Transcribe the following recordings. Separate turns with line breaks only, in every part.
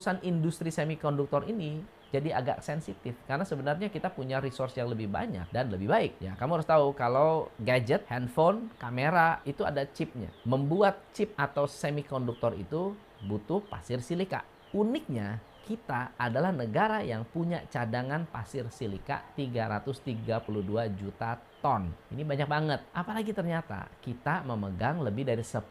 urusan industri semikonduktor ini jadi agak sensitif karena sebenarnya kita punya resource yang lebih banyak dan lebih baik. Ya, kamu harus tahu kalau gadget, handphone, kamera itu ada chipnya. Membuat chip atau semikonduktor itu butuh pasir silika. Uniknya, kita adalah negara yang punya cadangan pasir silika 332 juta ton. Ini banyak banget. Apalagi ternyata kita memegang lebih dari 10%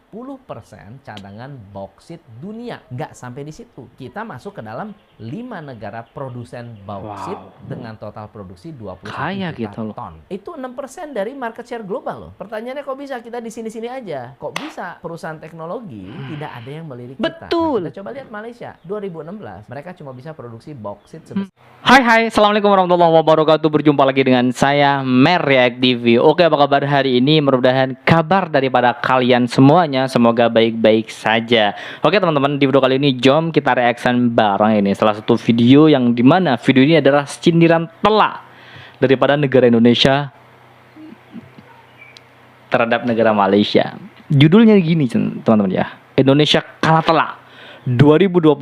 cadangan bauksit dunia. Nggak sampai di situ. Kita masuk ke dalam 5 negara produsen bauksit dengan total produksi 21
Kaya
juta
gitu loh.
ton. Itu 6% dari market share global loh. Pertanyaannya kok bisa kita di sini-sini aja? Kok bisa perusahaan teknologi tidak ada yang melirik kita?
Betul.
Nah, kita coba lihat Malaysia. 2016 mereka cuma bisa produksi bauksit sebesar
Hai, assalamualaikum warahmatullahi wabarakatuh. Berjumpa lagi dengan saya Mer React TV. Oke, apa kabar hari ini? Mudah-mudahan kabar daripada kalian semuanya semoga baik-baik saja. Oke teman-teman, di video kali ini jom kita reaction bareng ini. Salah satu video yang dimana video ini adalah sindiran telak daripada negara Indonesia terhadap negara Malaysia. Judulnya gini teman-teman ya, Indonesia kalah telak. 2025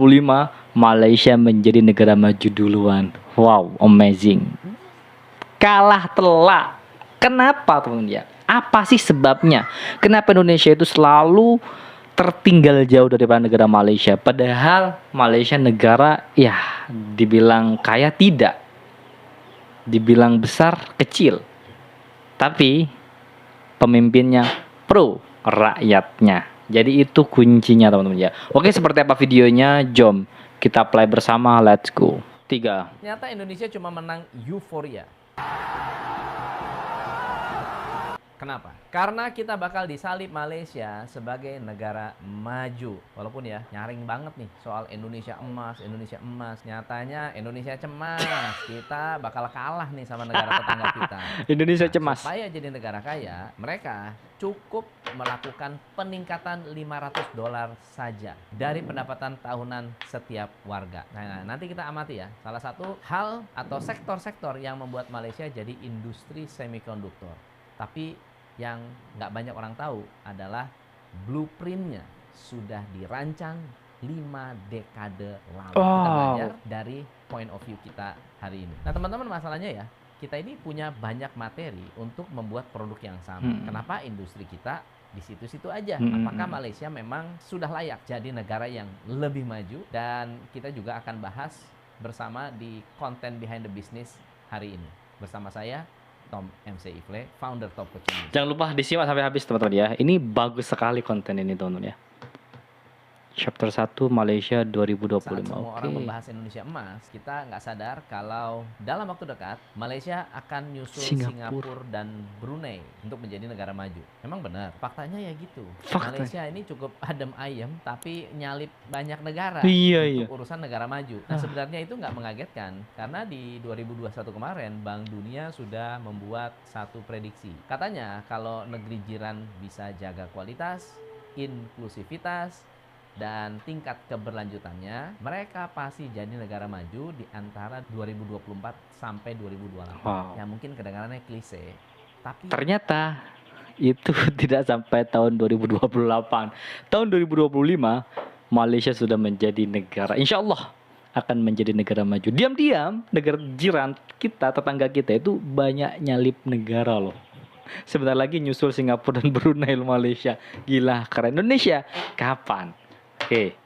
Malaysia menjadi negara maju duluan. Wow, amazing. Kalah telak. Kenapa teman-teman ya? Apa sih sebabnya? Kenapa Indonesia itu selalu tertinggal jauh daripada negara Malaysia? Padahal Malaysia negara ya dibilang kaya tidak, dibilang besar kecil. Tapi pemimpinnya pro rakyatnya. Jadi itu kuncinya teman-teman ya. Oke, seperti apa videonya? Jom kita play bersama. Let's go. 3.
Ternyata Indonesia cuma menang euforia. Kenapa? Karena kita bakal disalib Malaysia sebagai negara maju. Walaupun ya nyaring banget nih soal Indonesia emas, Indonesia emas. Nyatanya Indonesia cemas. Kita bakal kalah nih sama negara tetangga kita.
Indonesia cemas.
Supaya jadi negara kaya, mereka cukup melakukan peningkatan $500 saja dari pendapatan tahunan setiap warga. Nah, nanti kita amati ya. Salah satu hal atau sektor-sektor yang membuat Malaysia jadi industri semikonduktor. Tapi yang nggak banyak orang tahu adalah blueprintnya sudah dirancang 5 dekade lalu. Kita belajar dari point of view kita hari ini. Nah teman-teman, masalahnya ya, kita ini punya banyak materi untuk membuat produk yang sama. Kenapa industri kita di situ-situ aja? Apakah Malaysia memang sudah layak jadi negara yang lebih maju? Dan kita juga akan bahas bersama di konten Behind the Business hari ini. Bersama saya, Tom MC Ifle, founder Top Coaching.
Jangan lupa disimak sampai habis teman-teman ya. Ini bagus sekali konten ini teman-teman ya. Chapter 1 Malaysia 2025.
Saat semua orang membahas Indonesia emas, kita nggak sadar kalau dalam waktu dekat Malaysia akan nyusul Singapura dan Brunei untuk menjadi negara maju. Memang benar, faktanya ya gitu. Malaysia ini cukup adem ayem tapi nyalip banyak negara untuk urusan negara maju. Nah sebenarnya itu nggak mengagetkan karena di 2021 kemarin Bank Dunia sudah membuat satu prediksi. Katanya kalau negeri jiran bisa jaga kualitas, inklusivitas, dan tingkat keberlanjutannya, mereka pasti jadi negara maju di antara 2024 sampai 2028. Ya mungkin kedengarannya klise, tapi
ternyata itu tidak sampai tahun 2028. Tahun 2025 Malaysia sudah menjadi negara, insya Allah akan menjadi negara maju. Diam-diam negara jiran kita, tetangga kita itu banyak nyalip negara loh. Sebentar lagi nyusul Singapura dan Brunei, Malaysia. Gila, keren. Indonesia kapan? Oke.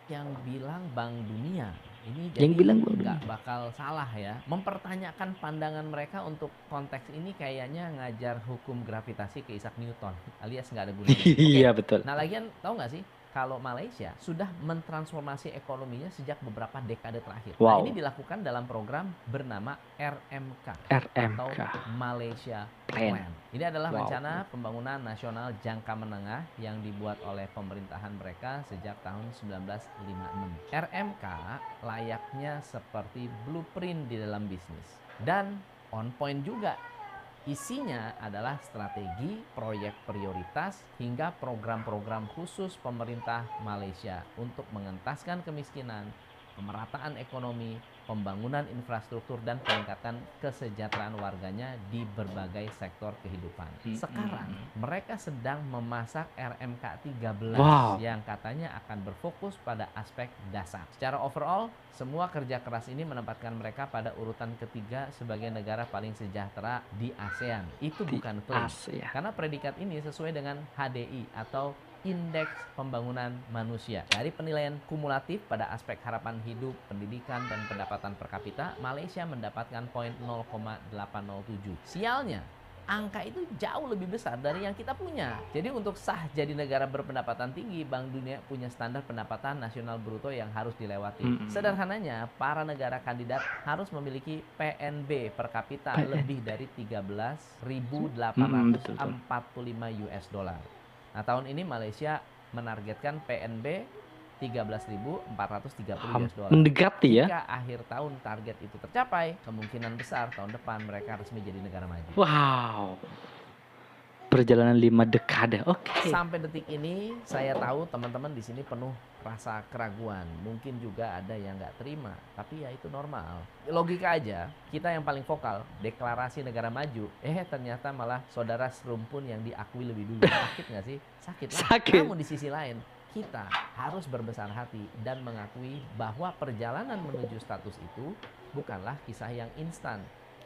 Yang bilang Bank Dunia ini
yang
jadi
bilang
nggak bakal salah ya. Mempertanyakan pandangan mereka untuk konteks ini kayaknya ngajar hukum gravitasi ke Isaac Newton, alias nggak ada gunanya.
Iya betul.
Nah lagian tahu nggak sih kalau Malaysia sudah mentransformasi ekonominya sejak beberapa dekade terakhir. Nah ini dilakukan dalam program bernama RMK atau Malaysia Plan. Ini adalah rencana pembangunan nasional jangka menengah yang dibuat oleh pemerintahan mereka sejak tahun 1956. RMK layaknya seperti blueprint di dalam bisnis dan on point juga. Isinya adalah strategi, proyek prioritas, hingga program-program khusus pemerintah Malaysia untuk mengentaskan kemiskinan, pemerataan ekonomi, pembangunan infrastruktur, dan peningkatan kesejahteraan warganya di berbagai sektor kehidupan. Sekarang, mereka sedang memasak RMK 13
Wow.
yang katanya akan berfokus pada aspek dasar. Secara overall, semua kerja keras ini menempatkan mereka pada urutan ketiga sebagai negara paling sejahtera di ASEAN. Itu bukan klaim. Karena predikat ini sesuai dengan HDI atau Indeks Pembangunan Manusia. Dari penilaian kumulatif pada aspek harapan hidup, pendidikan, dan pendapatan per kapita, Malaysia mendapatkan poin 0,807. Sialnya, angka itu jauh lebih besar dari yang kita punya. Jadi untuk sah jadi negara berpendapatan tinggi, Bank Dunia punya standar pendapatan nasional bruto yang harus dilewati. Sederhananya, para negara kandidat harus memiliki PNB per kapita lebih dari 13.845 US dollar. Nah, tahun ini Malaysia menargetkan PNB 13.430 US dollar.
Mendekati ya.
Jika akhir tahun target itu tercapai, kemungkinan besar tahun depan mereka resmi jadi negara maju.
Wow. Perjalanan 5 dekade. Oke.
Sampai detik ini, saya tahu teman-teman di sini penuh rasa keraguan. Mungkin juga ada yang nggak terima, tapi ya itu normal. Logika aja, kita yang paling vokal, deklarasi negara maju, ternyata malah saudara serumpun yang diakui lebih dulu. Sakit nggak sih? Sakit lah.
Sakit.
Namun di sisi lain, kita harus berbesar hati dan mengakui bahwa perjalanan menuju status itu bukanlah kisah yang instan.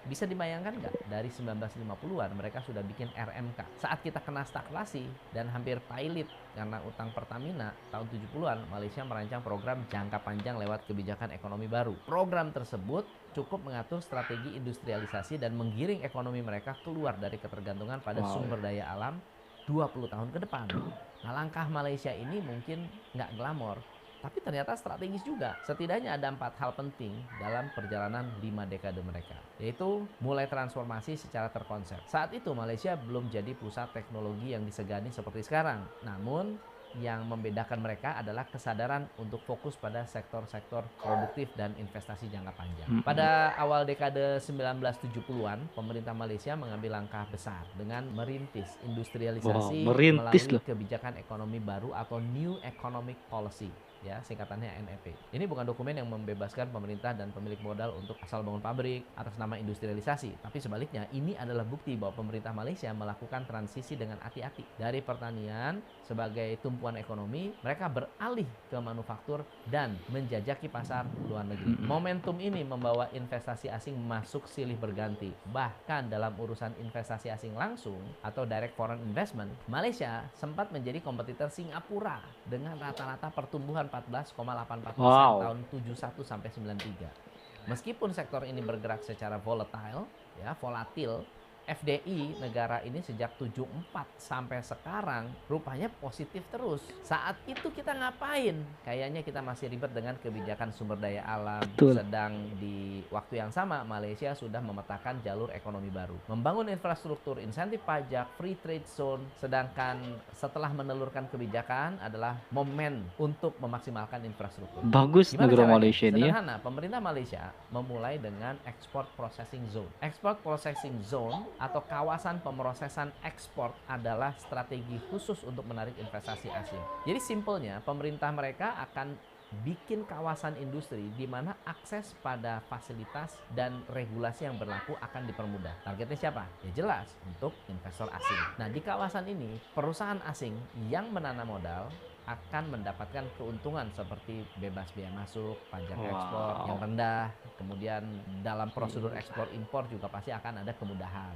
Bisa dibayangkan nggak, dari 1950-an mereka sudah bikin RMK. Saat kita kena stagflasi dan hampir pailit karena utang Pertamina, tahun 70-an Malaysia merancang program jangka panjang lewat kebijakan ekonomi baru. Program tersebut cukup mengatur strategi industrialisasi dan menggiring ekonomi mereka keluar dari ketergantungan pada sumber daya alam 20 tahun ke depan. Nah, langkah Malaysia ini mungkin nggak glamor, tapi ternyata strategis juga. Setidaknya ada 4 hal penting dalam perjalanan 5 dekade mereka, yaitu mulai transformasi secara terkonsep. Saat itu Malaysia belum jadi pusat teknologi yang disegani seperti sekarang. Namun yang membedakan mereka adalah kesadaran untuk fokus pada sektor-sektor produktif dan investasi jangka panjang. Pada awal dekade 1970-an, pemerintah Malaysia mengambil langkah besar dengan merintis industrialisasi melalui kebijakan ekonomi baru atau New Economic Policy, ya, singkatannya NEP. Ini bukan dokumen yang membebaskan pemerintah dan pemilik modal untuk asal bangun pabrik atas nama industrialisasi, tapi sebaliknya ini adalah bukti bahwa pemerintah Malaysia melakukan transisi dengan hati-hati. Dari pertanian sebagai tumpuan ekonomi, mereka beralih ke manufaktur dan menjajaki pasar luar negeri. Momentum ini membawa investasi asing masuk silih berganti. Bahkan dalam urusan investasi asing langsung atau direct foreign investment, Malaysia sempat menjadi kompetitor Singapura dengan rata-rata pertumbuhan 14,84% tahun 71 sampai 93. Meskipun sektor ini bergerak secara volatil, FDI negara ini sejak 74 sampai sekarang rupanya positif terus. Saat itu kita ngapain? Kayaknya kita masih ribet dengan kebijakan sumber daya alam. Sedang di waktu yang sama Malaysia sudah memetakan jalur ekonomi baru, membangun infrastruktur, insentif pajak, free trade zone. Sedangkan setelah menelurkan kebijakan adalah momen untuk memaksimalkan infrastruktur.
Bagus negara Malaysia ini ya.
Sederhana, pemerintah Malaysia memulai dengan export processing zone. Export processing zone atau kawasan pemrosesan ekspor adalah strategi khusus untuk menarik investasi asing. Jadi simpelnya, pemerintah mereka akan bikin kawasan industri di mana akses pada fasilitas dan regulasi yang berlaku akan dipermudah. Targetnya siapa? Ya jelas, untuk investor asing. Nah, di kawasan ini, perusahaan asing yang menanam modal akan mendapatkan keuntungan seperti bebas biaya masuk, pajak ekspor yang rendah, kemudian dalam prosedur ekspor impor juga pasti akan ada kemudahan.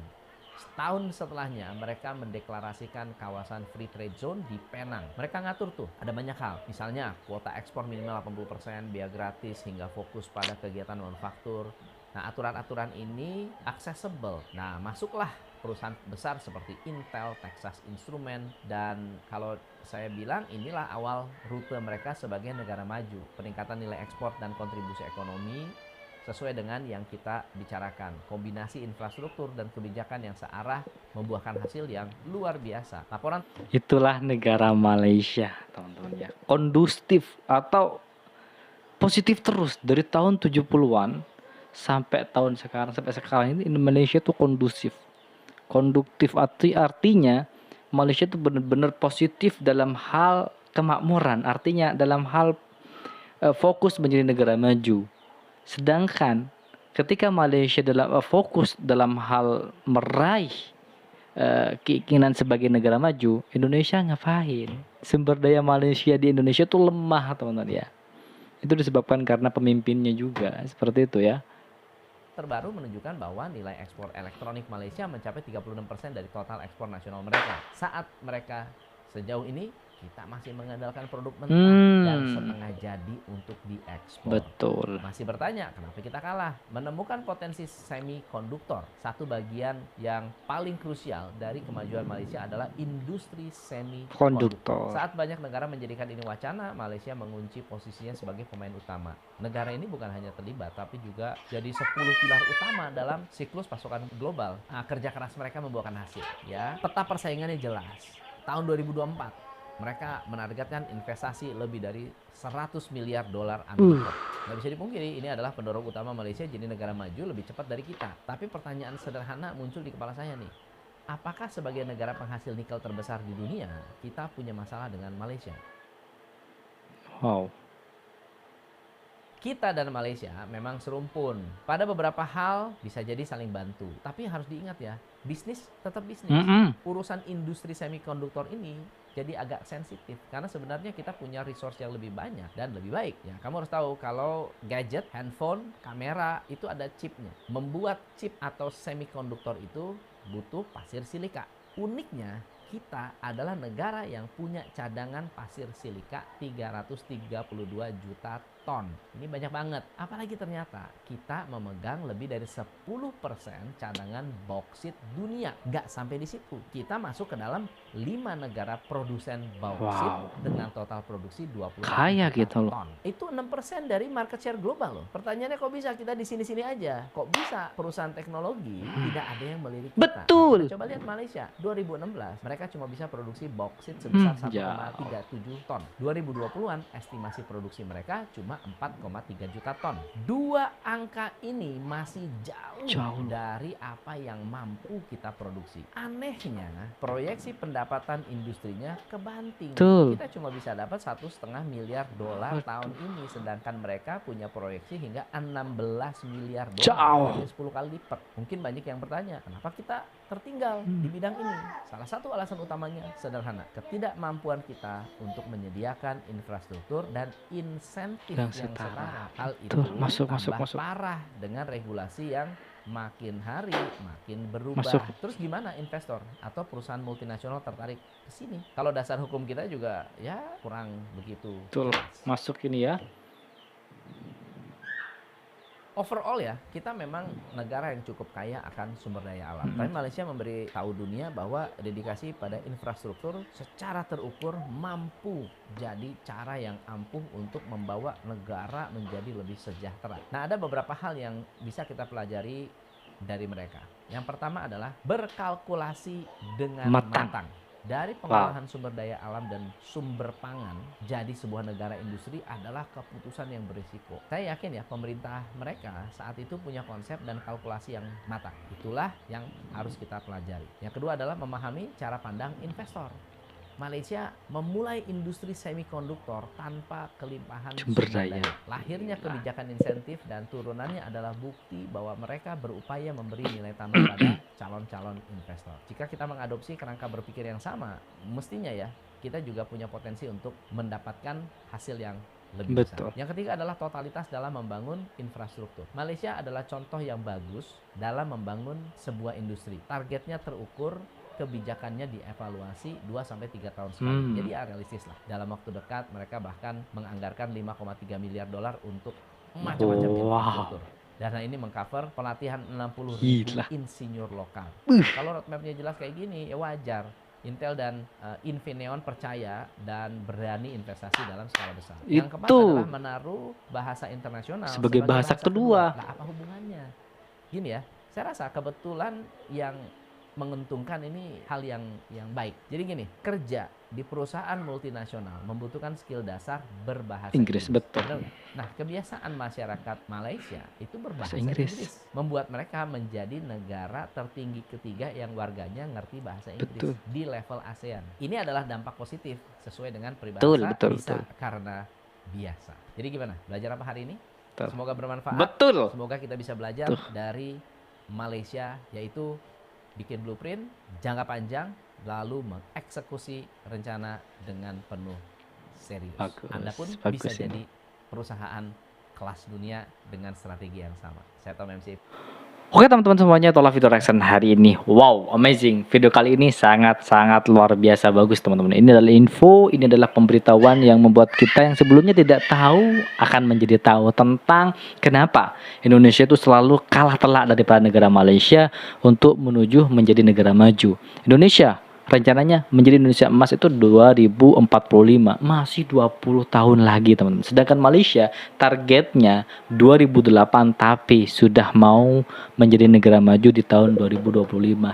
Setahun setelahnya mereka mendeklarasikan kawasan free trade zone di Penang. Mereka ngatur tuh, ada banyak hal. Misalnya kuota ekspor minimal 80%, biaya gratis, hingga fokus pada kegiatan manufaktur. Nah, aturan-aturan ini accessible. Nah, masuklah perusahaan besar seperti Intel, Texas Instruments, dan kalau saya bilang inilah awal rute mereka sebagai negara maju. Peningkatan nilai ekspor dan kontribusi ekonomi sesuai dengan yang kita bicarakan. Kombinasi infrastruktur dan kebijakan yang searah membuahkan hasil yang luar biasa. Laporan
itulah negara Malaysia, teman-teman ya. Kondusif atau positif terus dari tahun 70-an sampai tahun sekarang, sampai sekarang ini Malaysia tuh kondusif. Konduktif artinya Malaysia tuh benar-benar positif dalam hal kemakmuran, artinya dalam hal fokus menjadi negara maju. Sedangkan ketika Malaysia fokus dalam hal meraih keinginan sebagai negara maju, Indonesia ngapain? Sumber daya Malaysia di Indonesia tuh lemah, teman-teman ya. Itu disebabkan karena pemimpinnya juga, seperti itu ya.
Terbaru menunjukkan bahwa nilai ekspor elektronik Malaysia mencapai 36% dari total ekspor nasional mereka. Saat mereka sejauh ini, kita masih mengandalkan produk mentah dan setengah jadi untuk diekspor.
Betul.
Masih bertanya, kenapa kita kalah? Menemukan potensi semikonduktor. Satu bagian yang paling krusial dari kemajuan Malaysia adalah industri semikonduktor. Saat banyak negara menjadikan ini wacana, Malaysia mengunci posisinya sebagai pemain utama. Negara ini bukan hanya terlibat, tapi juga jadi 10 pilar utama dalam siklus pasokan global. Nah, kerja keras mereka membuahkan hasil. Ya, peta persaingannya jelas. Tahun 2024, mereka menargetkan investasi lebih dari 100 miliar dolar Amerika. Nggak bisa dipungkiri, ini adalah pendorong utama Malaysia jadi negara maju lebih cepat dari kita. Tapi pertanyaan sederhana muncul di kepala saya nih. Apakah sebagai negara penghasil nikel terbesar di dunia, kita punya masalah dengan Malaysia?
Wow.
Kita dan Malaysia memang serumpun. Pada beberapa hal bisa jadi saling bantu. Tapi harus diingat ya, bisnis tetap bisnis. Urusan industri semikonduktor ini jadi agak sensitif. Karena sebenarnya kita punya resource yang lebih banyak dan lebih baik. Ya, kamu harus tahu kalau gadget, handphone, kamera itu ada chipnya. Membuat chip atau semikonduktor itu butuh pasir silika. Uniknya, kita adalah negara yang punya cadangan pasir silika 332 juta ton. Ini banyak banget. Apalagi ternyata kita memegang lebih dari 10% cadangan boksit dunia. Nggak sampai di situ. Kita masuk ke dalam 5 negara produsen boksit dengan total produksi 20
Kaya
juta
gitu loh.
ton. Itu 6% dari market share global loh. Pertanyaannya kok bisa kita di sini-sini aja? Kok bisa perusahaan teknologi tidak ada yang melirik kita?
Betul.
Kita coba lihat Malaysia. 2016 mereka cuma bisa produksi boksit sebesar 1,37 ton. 2020-an estimasi produksi mereka cuma 4,3 juta ton. Dua angka ini masih jauh dari apa yang mampu kita produksi. Anehnya, proyeksi pendapatan industrinya kebanting. Kita cuma bisa dapat 1,5 miliar dolar tahun ini, sedangkan mereka punya proyeksi hingga 16 miliar dolar. 10 kali lipat. Mungkin banyak yang bertanya, kenapa kita tertinggal di bidang ini? Salah satu alasan utamanya sederhana, ketidakmampuan kita untuk menyediakan infrastruktur dan insentif yang setara. Hal itu masuk parah dengan regulasi yang makin hari makin berubah. Terus gimana investor atau perusahaan multinasional tertarik ke sini? Kalau dasar hukum kita juga ya kurang begitu.
Betul. Masuk ini ya.
Overall ya, kita memang negara yang cukup kaya akan sumber daya alam. Tapi Malaysia memberi tahu dunia bahwa dedikasi pada infrastruktur secara terukur mampu jadi cara yang ampuh untuk membawa negara menjadi lebih sejahtera. Nah, ada beberapa hal yang bisa kita pelajari dari mereka. Yang pertama adalah berkalkulasi dengan matang. Dari pengolahan sumber daya alam dan sumber pangan jadi sebuah negara industri adalah keputusan yang berisiko. Saya yakin ya pemerintah mereka saat itu punya konsep dan kalkulasi yang matang. Itulah yang harus kita pelajari. Yang kedua adalah memahami cara pandang investor. Malaysia memulai industri semikonduktor tanpa kelimpahan sumber daya. Lahirnya kebijakan insentif dan turunannya adalah bukti bahwa mereka berupaya memberi nilai tambah pada calon-calon investor. Jika kita mengadopsi kerangka berpikir yang sama, mestinya ya kita juga punya potensi untuk mendapatkan hasil yang lebih besar. Yang ketiga adalah totalitas dalam membangun infrastruktur. Malaysia adalah contoh yang bagus dalam membangun sebuah industri. Targetnya terukur, kebijakannya dievaluasi 2-3 tahun sekali. Jadi ya realistis lah. Dalam waktu dekat mereka bahkan menganggarkan 5,3 miliar dolar untuk macam-macam infrastruktur. Dana ini mengcover pelatihan 60.000 insinyur lokal. Kalau roadmapnya jelas kayak gini, ya wajar. Intel dan Infineon percaya dan berani investasi dalam skala besar. Yang keempat adalah menaruh bahasa internasional
sebagai bahasa kedua.
Nah, apa hubungannya? Gini ya, saya rasa kebetulan yang menguntungkan ini hal yang baik. Jadi gini, kerja di perusahaan multinasional membutuhkan skill dasar berbahasa Inggris.
Betul.
Nah, kebiasaan masyarakat Malaysia itu berbahasa Inggris. Membuat mereka menjadi negara tertinggi ketiga yang warganya ngerti bahasa Inggris di level ASEAN. Ini adalah dampak positif sesuai dengan peribahasa bisa karena biasa. Jadi gimana? Belajar apa hari ini?
Betul.
Semoga bermanfaat.
Betul.
Semoga kita bisa belajar dari Malaysia, yaitu bikin blueprint jangka panjang, lalu mengeksekusi rencana dengan penuh serius.
Bagus,
Anda pun
bagus
bisa
ini.
jadi perusahaan kelas dunia dengan strategi yang sama. Saya Tom MC.
Oke teman-teman semuanya, itulah video reaction hari ini. Wow, amazing. Video kali ini sangat-sangat luar biasa bagus teman-teman. Ini adalah info, ini adalah pemberitahuan yang membuat kita yang sebelumnya tidak tahu akan menjadi tahu tentang kenapa Indonesia itu selalu kalah telak daripada negara Malaysia untuk menuju menjadi negara maju. Indonesia rencananya menjadi Indonesia emas itu 2045, masih 20 tahun lagi teman-teman. Sedangkan Malaysia targetnya 2008, tapi sudah mau menjadi negara maju di tahun 2025,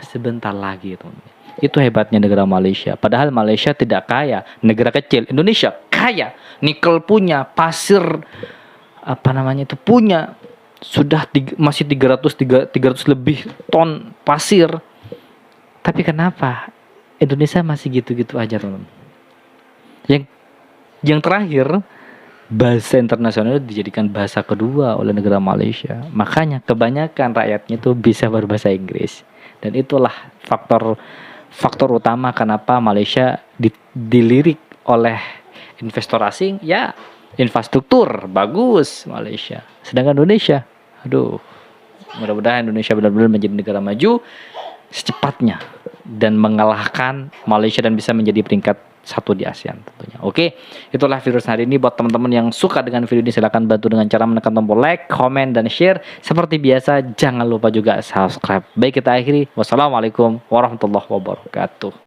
sebentar lagi teman-teman. Itu hebatnya negara Malaysia. Padahal Malaysia tidak kaya, negara kecil. Indonesia kaya, nikel punya, pasir punya, sudah masih 300 lebih ton pasir. Tapi kenapa Indonesia masih gitu-gitu aja teman-teman? Yang terakhir, bahasa internasional dijadikan bahasa kedua oleh negara Malaysia. Makanya kebanyakan rakyatnya itu bisa berbahasa Inggris. Dan itulah faktor utama kenapa Malaysia dilirik oleh investor asing. Ya, infrastruktur bagus Malaysia. Sedangkan Indonesia, aduh, mudah-mudahan Indonesia benar-benar menjadi negara maju secepatnya dan mengalahkan Malaysia dan bisa menjadi peringkat 1 di ASEAN tentunya. Oke, itulah video hari ini. Buat teman-teman yang suka dengan video ini, silahkan bantu dengan cara menekan tombol like, komen, dan share. Seperti biasa, jangan lupa juga subscribe. Baik, kita akhiri. Wassalamualaikum warahmatullahi wabarakatuh.